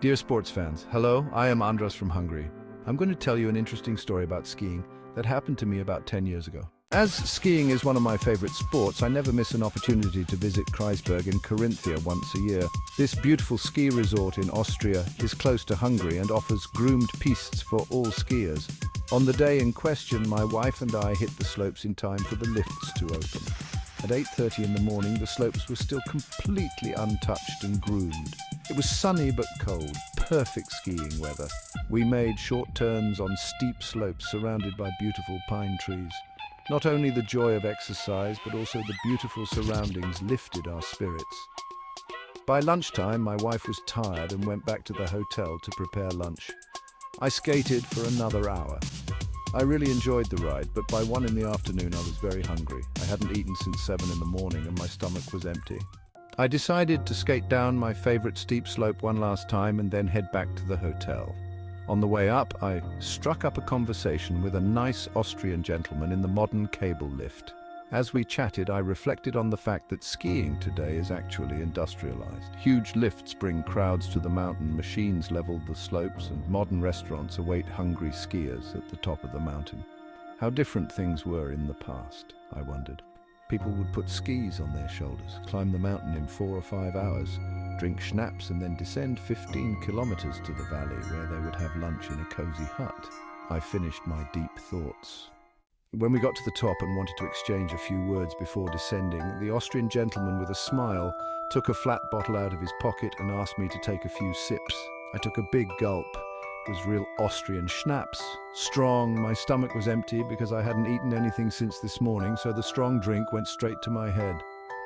Dear sports fans, hello, I am Andras from Hungary. I'm going to tell you an interesting story about skiing that happened to me about 10 years ago. As skiing is one of my favorite sports, I never miss an opportunity to visit Kreisberg in Carinthia once a year. This beautiful ski resort in Austria is close to Hungary and offers groomed pistes for all skiers. On the day in question, my wife and I hit the slopes in time for the lifts to open. At 8:30 in the morning, the slopes were still completely untouched and groomed. It was sunny but cold, perfect skiing weather. We made short turns on steep slopes surrounded by beautiful pine trees. Not only the joy of exercise, but also the beautiful surroundings lifted our spirits. By lunchtime, my wife was tired and went back to the hotel to prepare lunch. I skated for another hour. I really enjoyed the ride, but by 1 in the afternoon I was very hungry. I hadn't eaten since 7 in the morning and my stomach was empty. I decided to skate down my favorite steep slope one last time and then head back to the hotel. On the way up, I struck up a conversation with a nice Austrian gentleman in the modern cable lift. As we chatted, I reflected on the fact that skiing today is actually industrialized. Huge lifts bring crowds to the mountain, machines level the slopes, and modern restaurants await hungry skiers at the top of the mountain. How different things were in the past, I wondered. People would put skis on their shoulders, climb the mountain in 4 or 5 hours, drink schnapps and then descend 15 kilometers to the valley where they would have lunch in a cozy hut. I finished my deep thoughts. When we got to the top and wanted to exchange a few words before descending, the Austrian gentleman with a smile took a flat bottle out of his pocket and asked me to take a few sips. I took a big gulp. It was real Austrian schnapps. Strong. My stomach was empty because I hadn't eaten anything since this morning, so the strong drink went straight to my head.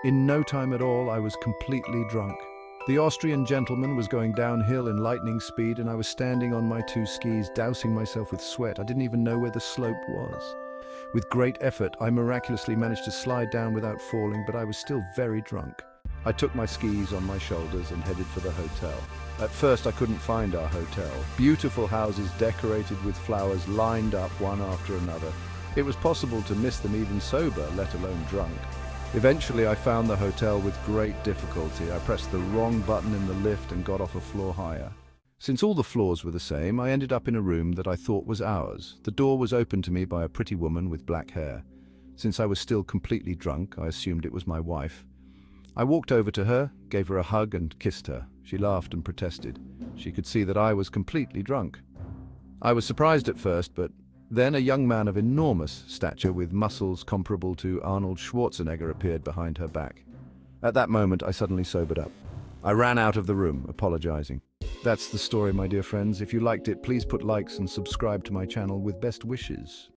In no time at all, I was completely drunk. The Austrian gentleman was going downhill in lightning speed and I was standing on my 2 skis, dousing myself with sweat. I didn't even know where the slope was. With great effort, I miraculously managed to slide down without falling, but I was still very drunk. I took my skis on my shoulders and headed for the hotel. At first, I couldn't find our hotel. Beautiful houses decorated with flowers lined up one after another. It was possible to miss them even sober, let alone drunk. Eventually, I found the hotel with great difficulty. I pressed the wrong button in the lift and got off a floor higher. Since all the floors were the same, I ended up in a room that I thought was ours. The door was opened to me by a pretty woman with black hair. Since I was still completely drunk, I assumed it was my wife. I walked over to her, gave her a hug and kissed her. She laughed and protested. She could see that I was completely drunk. I was surprised at first, but then a young man of enormous stature with muscles comparable to Arnold Schwarzenegger appeared behind her back. At that moment, I suddenly sobered up. I ran out of the room, apologizing. That's the story, my dear friends. If you liked it, please put likes and subscribe to my channel with best wishes.